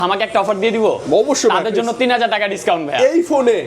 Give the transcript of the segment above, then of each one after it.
আমাকে একটা অফার দিয়ে দিব অবশ্যই তাদের জন্য 3000 টাকা ডিসকাউন্ট ভাই এই ফোনে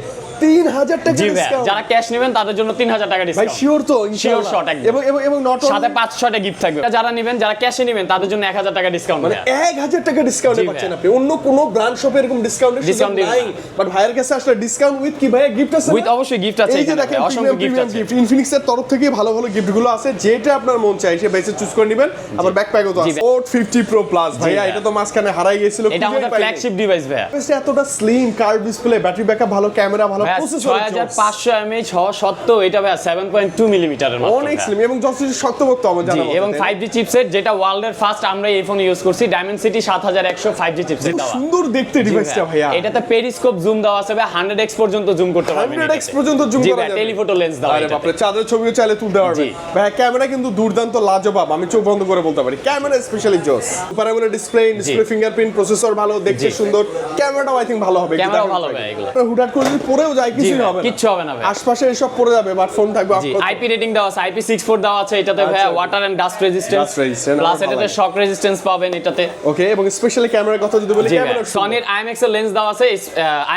3000 টাকা জি ভাই ডিসকাউন্ট যারা ক্যাশ নেবেন তাদের জন্য 3000 টাকা ভাই ডিসকাউন্ট শিওর তো শিওর ইনশাআল্লাহ শট একদম এবং নট সাথে 5-6টা গিফট থাকবে যারা নেবেন যারা ক্যাশে নেবেন তাদের জন্য 1000 টাকা ডিসকাউন্ট মানে 1000 টাকা ডিসকাউন্টে জি পাচ্ছেন ভাই। আপনি অন্য কোন ব্র্যান্ড শপে এরকম ডিসকাউন্টের Discount সুযোগ দিবে নাই না। বাট ভাইয়ের কাছে আসলে ডিসকাউন্ট উইথ কি ভাই গিফট আছে উইথ অবশ্যই গিফট আছে এই যে এখানে দেখেন ভাই, অসংখ্য গিফট প্রিমিয়াম আছে গিফট ইনফিনিক্সের তরফ থেকে ভালো ভালো গিফটগুলো আছে যেটা আপনার মন চাই সে বেসে চুজ করে নেবেন আবার ব্যাকপ্যাকও তো জি আছে ভাই। Note 50 Pro Plus ভাইয়া ভাই। এটা তো মাঝখানে হারাই গিয়েছিল এটা আমাদের ফ্ল্যাগশিপ ডিভাইস ভাই এতটা slim curve display battery backup ভালো ক্যামেরা ভালো প্রসেসর 6500 mAh হওয়া সত্ত্বেও এটা ভাই 7.2 মিলিমিটারের মাত্র অনেক ভাই। স্লিম এবং যথেষ্ট শক্তপোক্ত আমার জানা জি, মতে, এবং তাই না? 5G চিপসেট যেটা ওয়ার্ল্ডের ফার্স্ট আমরা এই ফোনে ইউজ করছি Dimensity 7100 5G চিপসেট খুব দেওয়া সুন্দর দেখতে জি ডিভাইসটা ভাই, ভাইয়া এটাতে পেরিস্কোপ জুম দেওয়া আছে ভাই 100x পর্যন্ত জুম করতে পারবেন 100x পর্যন্ত জুম জি করা ভাই যাবে টেলিফোটো লেন্স দেওয়া আরে এটাতে। বাপরে চাঁদের ছবিও চাইলে তুলতে পারবেন জি। ভাই ক্যামেরা কিন্তু দুর্দান্ত লাজবাব আমি চোখ বন্ধ করে বলতে পারি ক্যামেরা স্পেশালি জোস super AMOLED display fingerprint processor ভালো দেখতে জি। সুন্দর ক্যামেরাটাও আই থিং ভালো হবে ক্যামেরাও ভালো ভাই এগুলো। হুটহাট করে যদি পড়েও যায় জি কিছুই ভাই, হবে না কিচ্ছু হবে না ভাই আশপাশে এসব পড়ে যাবে বাট ফোন থাকবে জি অক্ষত। আইপি রেটিং দেওয়া আছে IP64 দেওয়া আছে এটাতে ভাই আচ্ছা। Water and dust resistance Dust resistant, plus আমার ভালো এটাতে লাগে। শক রেজিস্ট্যান্স পাবেন এটাতে ওকে এবং স্পেশালি ক্যামেরার কথা যদি বলি জি ভাই ক্যামেরা সনির IMX এর লেন্স দেওয়া আছে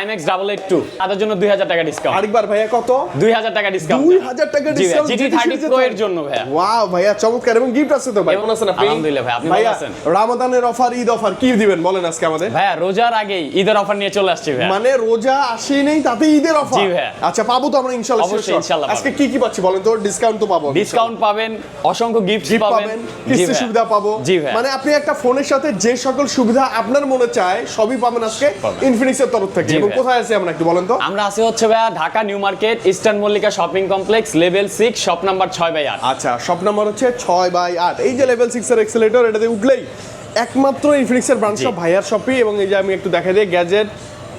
IMX 882 তাদের জন্য 2000 টাকা ডিসকাউন্ট আরেকবার ভাইয়া কত 2000 টাকা ডিসকাউন্ট 2000 টাকা জি ভাই ডিসকাউন্ট GT30 Pro এর জন্য ভাই ওয়াও ভাইয়া চমৎকার এবং গিফট আছে তো ভাই এবং কেমন আছেন আপনি আলহামদুলিল্লাহ ভাই, আপনি ভালো ভাইয়া আছেন? রমাদানের অফার ঈদ অফার কি দিবেন বলেন আজকে আমাদের ভাইয়া রোজার আগেই ঈদের অফার নিয়ে চলে আসছি ভাই মানে রোজা আসেই নেই তাতে ঈদের অফার জি ভাইয়া। আচ্ছা পাবো তো আমরা ইনশাআল্লাহ অবশ্যই sure, sure। ইনশাআল্লাহ আজকে কি কি পাচ্ছি বলেন তো ডিসকাউন্ট তো পাবো ডিসকাউন্ট পাবেন অসংখ্য গিফট গিফট পাবেন পাবেন জি কিস্তি ভাইয়া। সুবিধা পাবো জি ভাই মানে আপনি একটা ফোনের সাথে যে সকল সুবিধা আপনার মনে চায় সবই পাবেন আজকে পাবেন। ইনফিনিক্স এর তরফ থেকে জি এবং ভাই। কোথায় আছি আমরা একটু বলেন তো আমরা আছি হচ্ছে ভাইয়া Dhaka new market eastern Mallika shopping complex level 6 shop number 6/8 আচ্ছা শপ নাম্বার হচ্ছে 6/8 এই যে লেভেল 6 এর এক্সেলেটর এটাতে উঠলেই একমাত্র ইনফিনিক্স এর ব্রাঞ্চ জি। শপ ভাইয়ার শপই এবং এই যে আমি একটু দেখাই দিই গ্যাজেট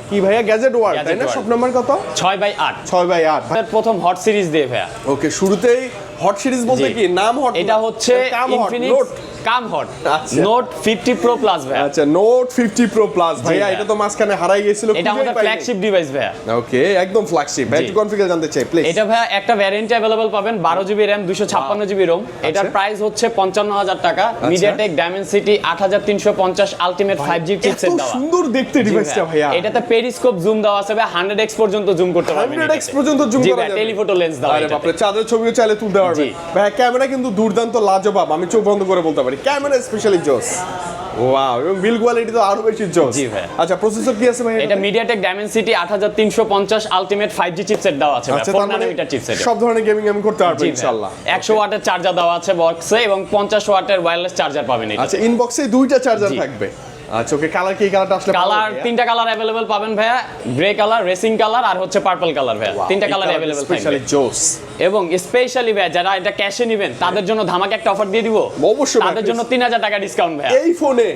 কি ভাইয়া গ্যাজেট ওয়ার্ল্ড তাই Gadget না World। শপ নাম্বার কত 6/8 6/8 আমাদের প্রথম হট সিরিজ দিয়ে ভাইয়া ওকে শুরুতেই হট সিরিজ বলতে জি। কি নাম হট এটা হচ্ছে ইনফিনিক্স কাম হট আচ্ছা। নোট 50 প্রো প্লাস ভাইয়া আচ্ছা নোট 50 প্রো প্লাস ভাইয়া ভাইয়া। এটা তো মাঝখানে হারাই গিয়েছিল এটা আমাদের ফ্ল্যাগশিপ ডিভাইস ভাইয়া ওকে একদম ফ্ল্যাগশিপ ভাই জি। একটু কনফিগার জানতে চাই প্লিজ এটা ভাইয়া একটা ভ্যারিয়েন্ট अवेलेबल পাবেন 12GB RAM 256GB ROM এটার আচ্ছা। প্রাইস হচ্ছে 55000 টাকা MediaTek Dimensity 8350 ultimate 5G chipset এত দেওয়া সুন্দর দেখতে জি ডিভাইসটা ভাইয়া। ভাইয়া এটাতে পেরিস্কোপ জুম দেওয়া আছে ভাই 100x পর্যন্ত জুম করতে পারবেন 100x পর্যন্ত জুম জি করা ভাই যাবে টেলিফোটো লেন্স দেওয়া আরে এটাতে। বাপরে চাঁদের ছবিও চাইলে তুলতে পারবেন জি। ভাইয়া ক্যামেরা কিন্তু দুর্দান্ত লাজবাব আমি চোখ বন্ধ করে বলতে পারি ক্যামেরা স্পেশালি জোস ওয়াও এবং বিল কোয়ালিটি তো আরো বেশি জোস জি ভাই। আচ্ছা প্রসেসর কি আছে ভাই এটা MediaTek Dimensity 8350 ultimate 5G chipset দেওয়া আছে ভাই আচ্ছা 4 তার মানে ন্যানোমিটার চিপসেট সব ধরনের গেমিং আমি করতে পারবো ইনশাআল্লাহ 100 ওয়াটের চার্জার দেওয়া আছে বক্সে এবং 50 ওয়াটের ওয়্যারলেস চার্জার পাবেন এটা আচ্ছা ইনবক্সে দুইটা চার্জার জি। থাকবে আচ্ছা ওকে কালার কি কালারটা আসলে ভালো কালার ভাইয়া? তিনটা কালার अवेलेबल পাবেন ভাইয়া গ্রে কালার রেসিং কালার আর হচ্ছে পার্পল কালার ভাইয়া তিনটা এই কালার কালারটা अवेलेबल স্পেশালি থাকবে জোস এবং স্পেশালি ভাইয়া যারা এটা ক্যাশে নেবেন তাদের জন্য ধামাকা একটা অফার দিয়ে দিব অবশ্যই ভাই, তাদের জন্য 3000 টাকা ডিসকাউন্ট ভাইয়া এই ফোনে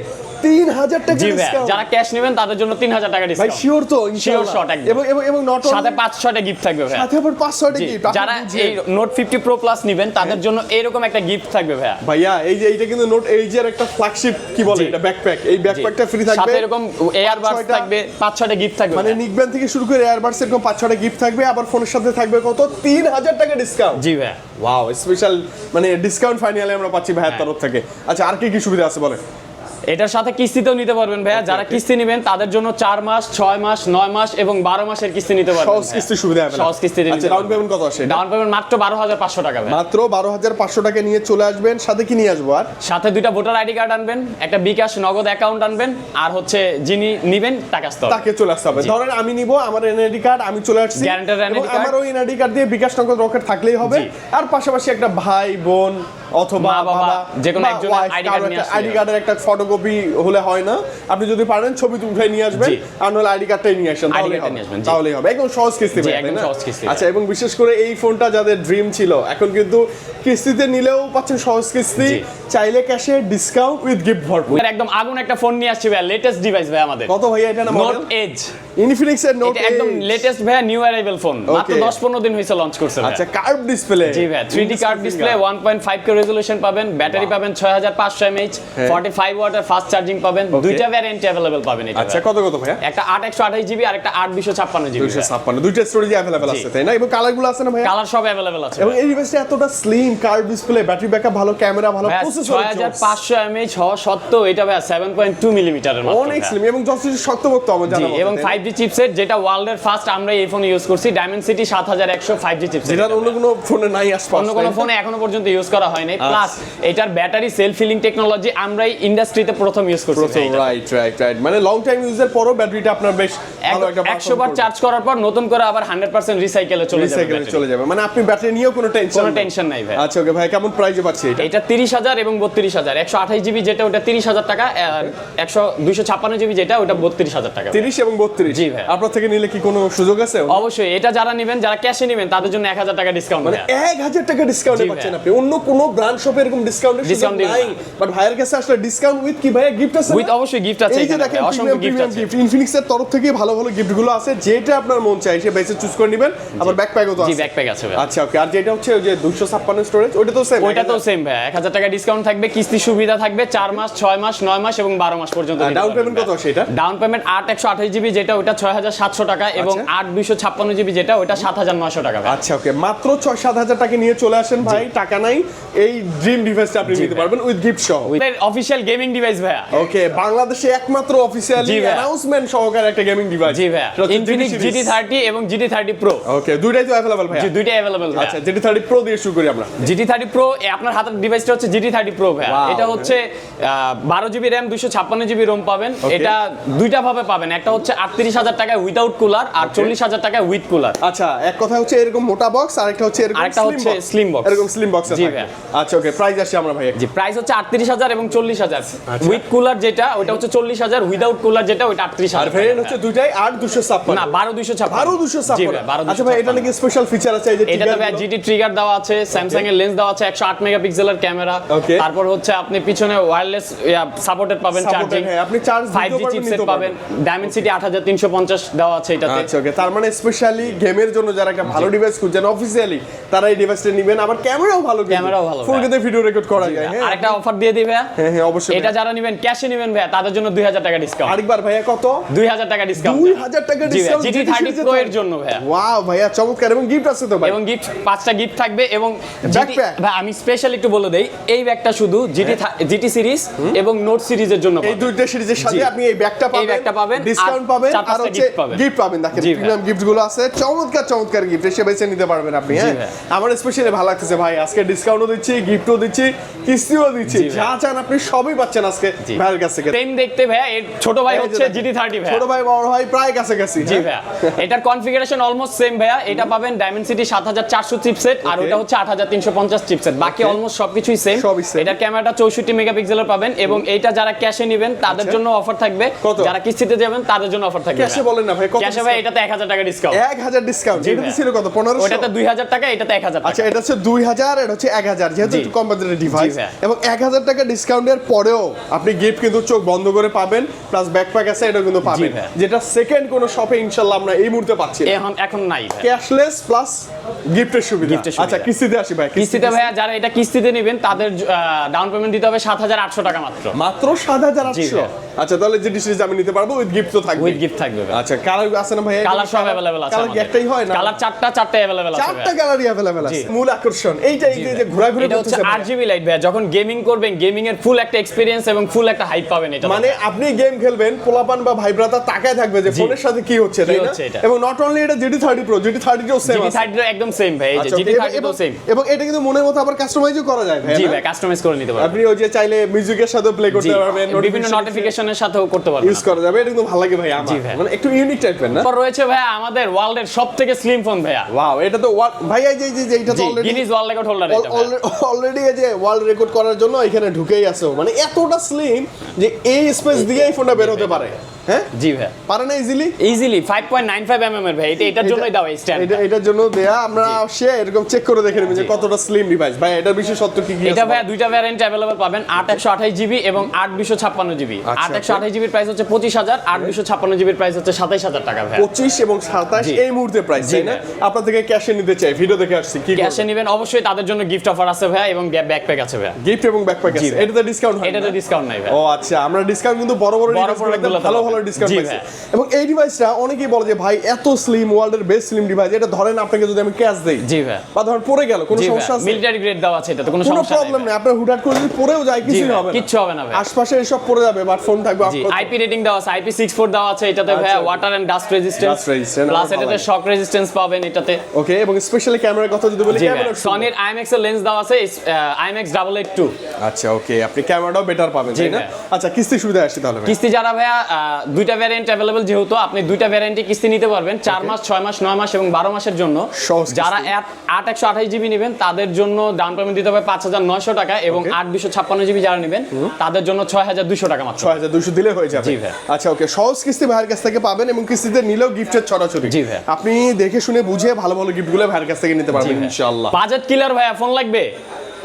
3000 টাকা জি ভাইয়া ডিসকাউন্ট যারা ক্যাশ নেবেন তাদের জন্য 3000 টাকা ভাই ডিসকাউন্ট শিওর তো Sure ইনশাআল্লাহ shot একদম। এবং নট সাথে 5-6টা গিফট থাকবে ভাইয়া সাথে আবার 500 জি, টাকা গিফট যারা এই নোট 50 প্রো প্লাস নেবেন তাদের জন্য এরকম একটা গিফট থাকবে ভাইয়া ভাইয়া এই যে এইটা কিন্তু নোট এইচ এর একটা ফ্ল্যাগশিপ কি বলে জি। এটা ব্যাকপ্যাক এই ব্যাকপ্যাকটা ফ্রি থাকবে সাথে এরকম এয়ারবাডস 5-6টা থাকবে 5-6টা গিফট থাকবে মানে ভাইয়া। নিকব্যান্ড থেকে শুরু করে এয়ারবাডস এরকম 5-6টা গিফট থাকবে আবার ফোনের সাথে থাকবে কত 3000 টাকা ডিসকাউন্ট জি ভাইয়া ওয়াও স্পেশাল মানে ডিসকাউন্ট ফাইনালি আমরা পাচ্ছি ভাইয়ের তরফ থেকে আচ্ছা আর কি কি সুবিধা আছে বলেন এটার সাথে কিস্তিতেও নিতে পারবেন ভাইয়া যারা কিস্তি নেবেন তাদের জন্য 4 মাস 6 মাস 9 মাস এবং 12 মাসের কিস্তি নিতে পারবেন সহজ কিস্তি সুবিধা হবে সহজ কিস্তিতে আচ্ছা ডাউন পেমেন্ট কত আসে ডাউন পেমেন্ট মাত্র 12500 টাকা ভাইয়া মাত্র 12500 টাকা নিয়ে চলে আসবেন সাথে কি নিয়ে আসবো আর সাথে দুইটা ভোটার আইডি কার্ড আনবেন একটা বিকাশ নগদ অ্যাকাউন্ট আনবেন আর হচ্ছে যিনি নেবেন টাকা আসতে হবে তাকে চলে আসতে হবে ধরেন আমি নিব আমার এনআইডি কার্ড আমি চলে আসছি Guaranteed NID এবং card। আমার ওই এনআইডি কার্ড দিয়ে বিকাশ নগদ রকেট থাকলেই হবে জি। আর পাশাপাশি একটা ভাই বোন অথবা মা, বাবা, বাবা যেকোনো একজনের ID card নিয়ে আসলেই আইডি হবে। কার্ডের একটা ফটোকপি হলে হয় না আপনি যদি পারেন ছবি উঠাই নিয়ে আসবেন জি। আর নাহলে আইডি কার্ডটাই নিয়ে আসেন ID তাহলেই cardটা হবে নিয়ে আসবেন, জি। তাহলেই হবে একদম সহজ কিস্তি জি, ভাই, একদম তাই না? সহজ কিস্তি, আচ্ছা এবং বিশেষ করে এই ফোনটা যাদের ড্রিম ছিল এখন কিন্তু কিস্তিতে নিলেও পাচ্ছেন সহজ কিস্তি জি। চাইলে ক্যাশে ডিসকাউন্ট উইথ গিফট ভরপুর আর একদম আগুন একটা ফোন নিয়ে আসছি ভাইয়া লেটেস্ট ডিভাইস ভাই আমাদের কত ভাইয়া এটা না নোট মডেল এজ ইনফিনিক্স এর নোট এটা একদম লেটেস্ট ভাইয়া নিউ অ্যারাইভেল ফোন মাত্র Okay. 10-15 দিন হয়েছে লঞ্চ করছে ভাইয়া আচ্ছা কার্ভ ডিসপ্লে জি ভাই 3D কার্ভ ডিসপ্লে 1.5 কে রেজোলিউশন পাবেন, ব্যাটারি পাবেন 6500 mAh, 45 ওয়াটের ফাস্ট চার্জিং পাবেন, দুইটা ভ্যারিয়েন্ট अवेलेबल পাবেন এটা। আচ্ছা কত কত ভাইয়া? একটা 8128 জিবি আর একটা 8256 জিবি। 256 দুইটা স্টোরেজ अवेलेबल আছে তাই না? এবং কালারগুলো আছে না ভাইয়া? কালার সব अवेलेबल আছে। এবং এই ডিভাইসটা এতটা slim, curve display, battery backup ভালো, ক্যামেরা ভালো, প্রসেসর 6500 mAh হওয়া সত্ত্বেও এটা ভাই 7.2 মিলিমিটারের মাত্র। অনেক স্লিম এবং যথেষ্ট শক্তপোক্ত আমার জানা মতে। এবং 5G চিপসেট, যেটা ওয়ার্ল্ডের ফার্স্ট আমরা এই ফোনে ইউজ করছি, Dimensity 7100 5G চিপসেট। যেটা অন্য কোনো ফোনে নাই আশপাশে। অন্য কোনো ফোনে এখনো পর্যন্ত ইউজ করা হয় নাই। প্লাস এটার ব্যাটারি সেলফ ফিলিং টেকনোলজি আমরাই ইন্ডাস্ট্রিতে প্রথম ইউজ করছি। রাইট মানে লং টাইম ইউজের পরও ব্যাটারিটা আপনার বেশ ভালো একটা 100 বার চার্জ করার পর নতুন করে আবার 100% রিসাইকেলে চলে যাবে। মানে আপনি ব্যাটারি নিয়েও কোনো টেনশন নাই ভাই। আচ্ছা ওকে ভাই, কেমন প্রাইসে পাচ্ছি এটা? এটা 30000 এবং 32000। 128 জিবি যেটা ওটা 30000 টাকা, আর 256 জিবি যেটা ওটা 32000 টাকা। 30 এবং 32। জি ভাই। আপনার থেকে নিলে কি কোনো সুযোগ আছে? অবশ্যই, এটা যারা নেবেন, যারা ক্যাশে নেবেন তাদের জন্য 1000 টাকা ডিসকাউন্ট। মানে 1000 টাকা ডিসকাউন্টে পাচ্ছেন আপনি। অন্য কোনো ব্র্যান্ড শপে এরকম ডিসকাউন্টের সুযোগ নাই, বাট ভাইয়ের কাছে আসলে ডিসকাউন্ট উইথ কি ভাইয়া গিফট আছে? উইথ অবশ্যই গিফট আছে। এই যে দেখেন অসংখ্য গিফট আছে। ইনফিনিক্সের তরফ থেকে ভালো ভালো গিফটগুলো আছে, যেটা আপনার মন চায় সে বেসে চুজ করে নেবেন। আবার ব্যাকপ্যাকও তো আছে। জি ব্যাকপ্যাক আছে ভাই। আচ্ছা ওকে, আর যেটা হচ্ছে ওই যে 256 স্টোরেজ ওটা তো সেম? ওইটা তো সেম ভাই। 1000 টাকা ডিসকাউন্ট থাকবে, কিস্তি সুবিধা থাকবে 4 মাস, 6 মাস, 9 মাস এবং 12 মাস পর্যন্ত। ডাউন পেমেন্ট কত আছে এটা? ডাউন পেমেন্ট 8128 জিবি যেটা ওটা 6700 টাকা এবং 8256 জিবি যেটা ওটা 7900 টাকা। আচ্ছা ওকে, মাত্র 6-7 টাকা নিয়ে চলে আসেন ভাই, টাকা নাই, এই ড্রিম ডিভাইসটা আপনি নিতে পারবেন উইথ গিফট সহ। অফিশিয়াল গেমিং ডিভাইস ভাইয়া। ওকে, বাংলাদেশে একমাত্র অফিশিয়ালি অ্যানাউন্সমেন্ট সহকারে একটা গেমিং ডিভাইস। জি ভাইয়া, Infinix GT30 এবং GT30 Pro। ওকে, দুইটাই তো अवेलेबल ভাইয়া? জি দুইটাই अवेलेबल ভাইয়া। আচ্ছা, GT30 Pro দিয়ে শুরু করি আমরা। GT30 Pro আপনার হাতের ডিভাইসটা হচ্ছে GT30 Pro ভাইয়া। এটা হচ্ছে 12 জিবি RAM 256 জিবি ROM পাবেন। এটা দুইটা ভাবে পাবেন, একটা হচ্ছে 38000 টাকায় উইদাউট কুলার আর 40000 টাকায় উইথ কুলার। আচ্ছা, এক কথা হচ্ছে এরকম মোটা বক্স, আর একটা হচ্ছে এরকম স্লিম বক্স। এরকম স্লিম বক্স আছে। জি ভাইয়া। আচ্ছা ওকে, প্রাইস আসি আমরা ভাই। জি, প্রাইস হচ্ছে 38000 এবং 40000। উইথ কুলার যেটা ওটা হচ্ছে 40000, উইদাউট কুলার যেটা ওটা 38000। আর ভেরিয়েন্ট হচ্ছে দুইটাই 8256 না 12256। 12256। জি ভাই 12256। আচ্ছা ভাই, এটা নাকি স্পেশাল ফিচার আছে? এই যে এটাতে ভাই GT ট্রিগার দেওয়া আছে, স্যামসাং এর লেন্স দেওয়া আছে, 108 মেগাপিক্সেলের ক্যামেরা। তারপর হচ্ছে আপনি পিছনে ওয়্যারলেস সাপোর্টেড পাবেন, চার্জিং। হ্যাঁ, আপনি চার্জ 5G চিপসেট পাবেন, Dimensity 8350 দেওয়া আছে এটাতে। আচ্ছা ওকে, তার মানে স্পেশালি গেমের জন্য যারা একটা ভালো ডিভাইস খুঁজছেন অফিশিয়ালি, তারা এই ডিভাইসটা নেবেন। আবার ক্যামেরাও ভালো, ক্যামেরাও ভালো, 4K তে ভিডিও রেকর্ড করা যায়। হ্যাঁ, আরেকটা অফার দিয়ে দিই ভাইয়া। হ্যাঁ অবশ্যই। এটা যারা নেবেন ক্যাশে নেবেন ভাইয়া, তাদের জন্য 2000 টাকা ডিসকাউন্ট। আরেকবার ভাইয়া কত? 2000 টাকা ডিসকাউন্ট। 2000 টাকা ডিসকাউন্ট GT30 Pro এর জন্য ভাইয়া। ওয়াও ভাইয়া, চমৎকার। এবং গিফট আছে তো ভাই? এবং গিফট 5টা গিফট থাকবে। এবং ব্যাকপ্যাক ভাই আমি স্পেশাল একটু বলে দেই, এই ব্যাগটা শুধু GT সিরিজ এবং নোট সিরিজের জন্য এই দুইটা সিরিজের সাথে আপনি এই ব্যাগটা পাবেন, ডিসকাউন্ট পাবেন আর হচ্ছে গিফট পাবেন। দেখেন প্রিমিয়াম গিফটগুলো আছে, চমৎকার চমৎকার গিফট, এসে বেছে নিতে পারবেন আপনি। হ্যাঁ, আমার স্পেশালি ভালো লাগতেছে ভাই, আজকে ডিসকাউন্টও দিচ্ছি, গিফটও দিচ্ছি, কিস্তিও দিচ্ছি, যা চান আপনি সবই পাচ্ছেন আজকে ভাইয়ের কাছ থেকে। সেম দেখতে ভাইয়া, এর ছোট ভাই হচ্ছে GT30 ভাইয়া। ছোট ভাই বড় ভাই প্রায় কাছাকাছি। জি ভাইয়া, এটার কনফিগারেশন অলমোস্ট সেম ভাইয়া। এটা পাবেন Dimensity 7400 চিপসেট আর ওটা হচ্ছে 8350 চিপসেট। বাকি অলমোস্ট সবকিছুই সেম। এটার ক্যামেরাটা 64 মেগাপিক্সেলের পাবেন। এবং এইটা যারা ক্যাশে নেবেন তাদের জন্য অফার থাকবে, যারা কিস্তিতে যাবেন তাদের জন্য অফার থাকবে। ক্যাশে বলেন না ভাই, কত? ক্যাশে ভাই এটাতে 1000 টাকা ডিসকাউন্ট। 1000 ডিসকাউন্ট। এটাতে ছিল কত? 1500। ওটাতে 2000 টাকা, এটাতে 1000 টাকা। আচ্ছা, এটা হচ্ছে 2000, এটা হচ্ছে 1000, যেহেতু একটু কম বাজেটের ডিভাইস। এবং 1000 টাকা ডিসকাউন্টের পরেও আপনি গিফট কিন্তু চোখ বন্ধ করে পাবেন, প্লাস ব্যাকপ্যাক আছে, এটা কিন্তু পাবেন, যেটা সেকেন্ড কোন শপে ইনশাআল্লাহ আমরা এই মুহূর্তে পাচ্ছি এখন নাই। ক্যাশলেস প্লাস গিফটের সুবিধা। আচ্ছা, কিস্তিতে আসি ভাই। কিস্তিতে ভাইয়া যারা এটা কিস্তিতে নেবেন তাদের ডাউন পেমেন্ট দিতে হবে 7800 টাকা মাত্র। মাত্র 7800। আচ্ছা, তাহলে যে ডিসিজ আমি নিতে পারবো উইথ গিফট তো থাকবে? উইথ গিফট থাকবে। আচ্ছা, কালার আছে না ভাই? কালার সব अवेलेबल আছে। কালার একটাই হয় না? কালার চারটা अवेलेबल আছে। চারটা কালারই अवेलेबल আছে। মূল আকর্ষণ এইটাই যে ঘোরাঘুরি করতেছে। এটা হচ্ছে RGB লাইট ভাইয়া, যখন গেমিং করবেন গেমিং এর ফুল একটা এক্সপেরিয়েন্স এবং ফুল একটা হাইপ পাবেন এটা। মানে আপনি গেম খেলবেন, পোলাপান বা ভাইব্রাতা তাকায় থাকবে যে ফোনের সাথে কি হচ্ছে, তাই না? এবং নট অনলি এটা GT30 Pro, GT30 ও সেম আছে। GT30 একদম সেম ভাই, এই যে GT30 ও সেম। এবং এটা কিন্তু মনের মতো আবার কাস্টমাইজও করা যায় ভাই। জি ভাই, কাস্টমাইজ করে নিতে পারবেন। আপনি ওই যে চাইলে মিউজিকের সাথে প্লে করতে পারবেন, বিভিন্ন নোটিফিকেশনের সাথেও করতে পারবেন, ইউজ করা যাবে। এটা কিন্তু ভালো লাগে ভাই আমার, মানে একটু ইউনিক টাইপের না? তারপর রয়েছে ভাই আমাদের ওয়ার্ল্ডের সবথেকে স্লিম ফোন ভাইয়া। ওয়াও, এটা তো ভাই এই যে এটা তো already Guinness world record holder. এটা অলরেডি এই যে ওয়ার্ল্ড রেকর্ড করার জন্য এখানে ঢুকেই আছে, মানে এতটা স্লিম যে এই স্পেস দিয়ে এই ফোনটা বের হতে পারে। হ্যাঁ জি ভাই, পারে না ইজিলি 5.95 mm এর ভাই, এটার জন্যই দাও এই স্ট্যান্ড। এটার জন্য দেয়া। আমরা সে এরকম চেক করে দেখে নেবেন যে কতটা স্লিম ডিভাইস ভাই। এটার বিশেষত্ব কি কি? এটা ভাই দুইটা ভ্যারিয়েন্ট अवेलेबल পাবেন, 8 জিবি এবং 8 জিবি। 8 জিবির প্রাইস হচ্ছে 25000, 8 জিবির প্রাইস হচ্ছে 27000 টাকা ভাই। 25 এবং 27 এই মুহূর্তে প্রাইস, তাই না? আপনার থেকে ক্যাশে নিতে চাই, ভিডিও দেখে আসছি, কি ক্যাশে নেবেন অবশ্যই, তাদের জন্য গিফট অফার আছে ভাই এবং ব্যাকপ্যাক আছে ভাই। গিফট এবং ব্যাকপ্যাক আছে, এটাতে ডিসকাউন্ট হয়? এটাতে ডিসকাউন্ট নাই ভাই। ও আচ্ছা, আমরা ডিসকাউন্ট কিন্তু বড় বড় ভালো ভালো ডিসকাউন্ট পাচ্ছি। এবং এই ডিভাইসটা অনেকেই বলে যে ভাই এত স্লিম, ওয়ার্ল্ডের বেস্ট স্লিম ডিভাইস, এটা ধরেন আপনাকে যদি আমি ক্যাশ দেই, জি ভাই, বা ধরেন পড়ে গেল, কোনো সমস্যা আছে? মিলিটারি গ্রেড দাও আছে, এটাতে কোনো সমস্যা নাই, প্রবলেম নেই। আপনার হুটহাট করে যদি পড়েও যায় কিছু হবে না, কিচ্ছু হবে না ভাই। আশপাশে এসব পড়ে যাবে, বাট ফোন থাকবে আপনার। আইপি রেটিং দাও আছে, IP64 দাও আছে এটাতে ভাই, water and dust resistance, plus এটাতে শক রেজিস্ট্যান্স পাবেন এটাতে। ওকে, এবং স্পেশালি ক্যামেরার কথা যদি বলি, ক্যামেরা সনির IMX এর লেন্স দাও আছে, IMX 882। আচ্ছা ওকে, আপনি ক্যামেরাটাও বেটার পাবেন, তাই না? আচ্ছা, কিস্তি সুবিধা আসছে তাহলে? কিস্তি যারা ভাইয়া দুইটা ভ্যারিয়েন্ট अवेलेबल, যেহেতু আপনি দুইটা ভ্যারিয়েন্টে কিস্তি নিতে পারবেন, 4 মাস, 6 মাস, 9 মাস এবং 12 মাসের জন্য। যারা 8 জিবি নেবেন তাদের জন্য ডাউন পেমেন্ট দিতে হবে 5900 টাকা, এবং 8 জিবি যারা নেবেন তাদের জন্য 6200 টাকা মাত্র। 6200 দিলে হয়ে যাবে। জি ভাই। আচ্ছা ওকে, সহজ কিস্তি ভাইয়ের কাছ থেকে পাবেন, এবং কিস্তিতে নিলেও গিফটের ছড়াছড়ি। জি ভাই, আপনি দেখে শুনে বুঝে ভালো ভালো গিফটগুলো ভাইয়ের কাছ থেকে নিতে পারবেন ইনশাআল্লাহ। বাজেট কিলার ভাইয়া ফোন লাগবে,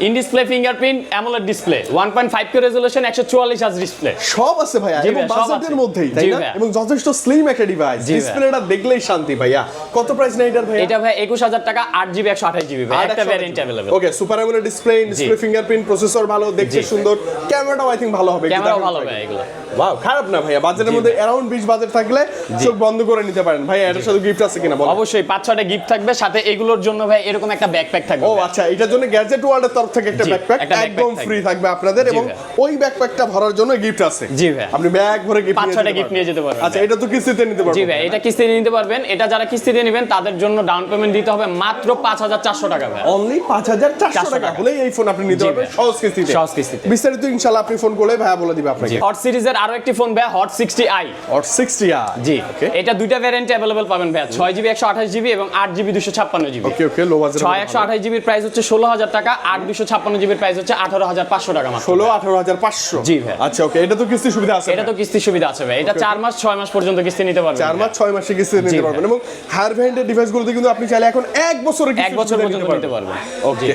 in display fingerprint AMOLED display, 1.5K resolution, 144 hertz display, সব আছে ভাইয়া, এবং বাজেটের মধ্যেই, তাই না? এবং যথেষ্ট স্লিম একটা ডিভাইস, ডিসপ্লেটা দেখলেই শান্তি ভাইয়া। কত প্রাইস না এটার ভাইয়া? এটা ভাই 21000 টাকা, 8GB 128GB ভাই, একটা variant available. Okay, super AMOLED display, display fingerprint, processor ভালো, দেখতে সুন্দর, ক্যামেরাটাও আই থিং ভালো হবে। ক্যামেরাও ভালো ভাই এগুলো। ওয়াও, খারাপ না ভাইয়া। বাজেটের মধ্যে অ্যারাউন্ড 20 বাজেট থাকলে চোখ বন্ধ করে নিতে পারেন ভাইয়া। এটার সাথে গিফট আছে কিনা বলো? অবশ্যই 5-6টা গিফট থাকবে, সাথে এগুলোর জন্য ভাই এরকম একটা ব্যাকপ্যাক থাকবে। ও আচ্ছা, এটার জন্য গ্যাজেট ওয়ার্ল্ডের তরফ থেকে একটা ব্যাকপ্যাক একদম ফ্রি থাকবে আপনাদের, এবং ওই ব্যাকপ্যাকটা ভরার জন্য গিফট আছে। জি ভাই, আপনি ব্যাগ ভরে গিফট 5-6টা গিফট নিয়ে যেতে পারবেন। আচ্ছা, এটা তো কিস্তিতে নিতে পারবেন? জি ভাই, এটা কিস্তিতে নিতে পারবেন। এটা যারা কিস্তিতে নেবেন তাদের জন্য ডাউন পেমেন্ট দিতে হবে মাত্র 5400 টাকা ভাই। অনলি 5400 টাকা হলেই এই ফোন আপনি নিতে পারবেন সহজ কিস্তিতে। সহজ কিস্তিতে। বিস্তারিত ইনশাআল্লাহ আপনি ফোন করলে ভাইয়া বলে দিবে আপনাকে। হট সিরিজের আরো একটি ফোন ভাই, হট 60i। হট 60i, জি, এটা দুইটা ভ্যারিয়েন্টে अवेलेबल পাবেন ভাই, 6GB 128GB এবং 8GB 256GB। ওকে ওকে, লো বাজেট। 128GB এর প্রাইস হচ্ছে 16000 টাকা, 8256GB এর প্রাইস হচ্ছে 18500 টাকা মাত্র। 18500। জি ভাই। আচ্ছা ওকে, এটা তো কিস্তি সুবিধা আছে? এটা তো কিস্তি সুবিধা আছে ভাই, এটা 4 মাস 6 মাস পর্যন্ত কিস্তি নিতে পারবেন। 4 মাস 6 মাসে কিস্তি নিতে পারবেন, এবং হায়ার ভ্যারিয়েন্টের ডিভাইসগুলোতে কিন্তু আপনি চাইলে এখন 1 বছরের কিস্তি 1 বছর পর্যন্ত নিতে পারবেন। ওকে,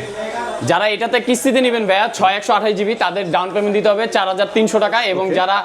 যারা এটাতে কিস্তিতে নেবেন ভাইয়া 128GB তাদের ডাউন পেমেন্ট দিতে হবে 4300 টাকা, এবং যারা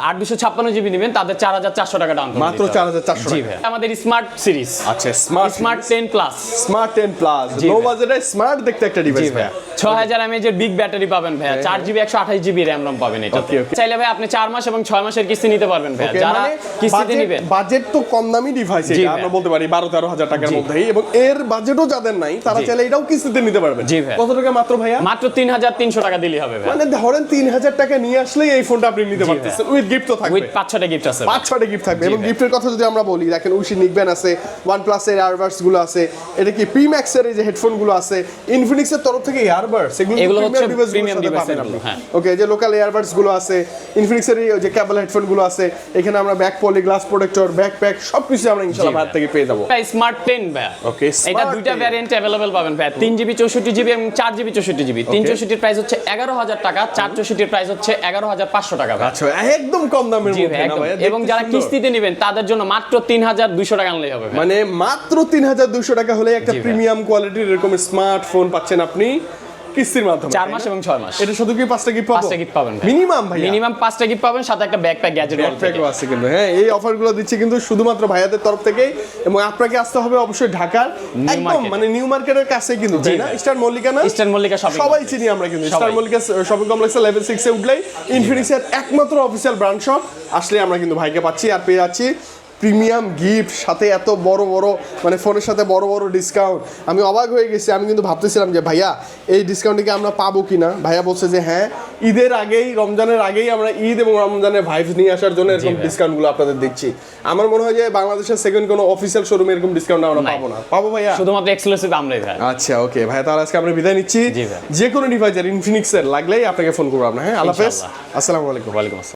8256GB নেবেন তাদের 4400 টাকা ডাউন পেমেন্ট মাত্র 4400 জি ভাই। আমাদের স্মার্ট সিরিজ, আচ্ছা স্মার্ট 10 প্লাস, স্মার্ট 10 প্লাস, লো বাজেটে স্মার্ট দেখতে একটা ডিভাইস ভাই। 6000 mAh এর বিগ ব্যাটারি পাবেন ভাইয়া, 4GB 128GB RAM ROM পাবেন এটাতে। চাইলে ভাই আপনি 4 মাস এবং 6 মাসের কিস্তি নিতে পারবেন ভাইয়া। যারা কিস্তিতে নেবেন, বাজেট তো কম দামি ডিভাইস, এটা আমরা বলতে পারি 12-13 টাকার মধ্যেই, এবং এর বাজেটও যাদের নাই তারা চাইলে এটাও কিস্তিতে নিতে পারবেন। জি ভাই। কত টাকা মাত্র ভাইয়া? মাত্র 3300 টাকা দিলেই হবে ভাই। মানে ধরেন 3000 টাকা নিয়ে আসলেই এই ফোনটা আপনি নিতে পারতেছেন, উইথ গিফট তো থাকবে, উইথ 5-6টা গিফট আছে, 5-6টা গিফট থাকবে। এবং গিফটের কথা যদি আমরা বলি, দেখেন উশি নিকবেন আছে, OnePlus এর ইয়ারবাডস গুলো আছে, এটা কি P-Max এর এই যে হেডফোন গুলো আছে, Infinix এর তরফ থেকে ইয়ারবাডস, এগুলো হচ্ছে প্রিমিয়াম ডিভাইস। হ্যাঁ, ওকে, যে লোকাল ইয়ারবাডস গুলো আছে, Infinix এর যে কেবল হেডফোন গুলো আছে, এখানে আমরা back poly, glass protector, backpack সবকিছু আমরা ইনশাআল্লাহ ভাই থেকে পেয়ে যাবো। স্মার্ট 10 ভাই। ওকে, এটা দুইটা ভ্যারিয়েন্টে अवेलेबल পাবেন ভাই, 3GB 64GB এবং 4GB 64GB। 364 এর প্রাইস হচ্ছে 11000 টাকা, 464 এর প্রাইস হচ্ছে 11500 টাকা ভাই। আচ্ছা, একদম কম দামের মধ্যে না ভাই। এবং যারা কিস্তিতে নেবেন তাদের জন্য মাত্র 3200 টাকা আনলেই হবে ভাই। মানে মাত্র 3200 টাকা হলে একটা প্রিমিয়াম কোয়ালিটির এরকম স্মার্টফোন পাচ্ছেন আপনি কিস্তির মাধ্যমে, 4 মাস এবং 6 মাস। এটা শুধু কি 5টা গিফট পাবো? 5টা গিফট পাবেন মিনিমাম ভাই, মিনিমাম 5টা গিফট পাবেন, সাথে একটা ব্যাকপ্যাক গ্যাজেট ওয়াল থেকে আছে কিন্তু। হ্যাঁ, এই অফারগুলো দিচ্ছে কিন্তু শুধুমাত্র ভাইয়াদের তরফ থেকেই, এবং আপনাকে আসতে হবে অবশ্যই ঢাকার একদম মানে নিউ মার্কেটের কাছে কিন্তু, তাই না? ইস্টার্ন মল্লিকা না? ইস্টার্ন মল্লিকা শপিং, সবাই চিনি আমরা কিন্তু। ইস্টার্ন মল্লিকা শপিং কমপ্লেক্সের লেভেল 6 এ উঠলেই ইনফিনিক্স এর একমাত্র অফিশিয়াল ব্রাঞ্চ শপ, আসলে আমরা কিন্তু ভাইকে পাচ্ছি আর পেয়ে যাচ্ছি প্রিমিয়াম গিফট, সাথে এত বড় বড় মানে ফোনের সাথে বড় বড় ডিসকাউন্ট। আমি অবাক হয়ে গেছি, আমি কিন্তু ভাবতেছিলাম যে ভাইয়া এই ডিসকাউন্টটিকে আমরা পাবো কিনা। ভাইয়া বলছে যে হ্যাঁ, ঈদের আগেই, রমজানের আগেই আমরা ঈদ এবং রমজানের ভাইবস নিয়ে আসার জন্য এরকম ডিসকাউন্টগুলো আপনাদের দিচ্ছি। আমার মনে হয় যে বাংলাদেশের সেকেন্ড কোনো অফিসিয়াল শোরুমে এরকম ডিসকাউন্ট আমরা পাবো না। পাবো ভাইয়া? শুধুমাত্র এক্সক্লুসিভ আমরাই ভাই। আচ্ছা ওকে ভাইয়া, তাহলে আজকে আমরা বিদায় নিচ্ছি। যে কোনো ডিভাইসের ইনফিনিক্সের লাগলেই আপনাকে ফোন করবো আমরা। হ্যাঁ, আল্লাহ হাফেজ, আসসালামু আলাইকুম। ওয়ালাইকুম আসসালাম।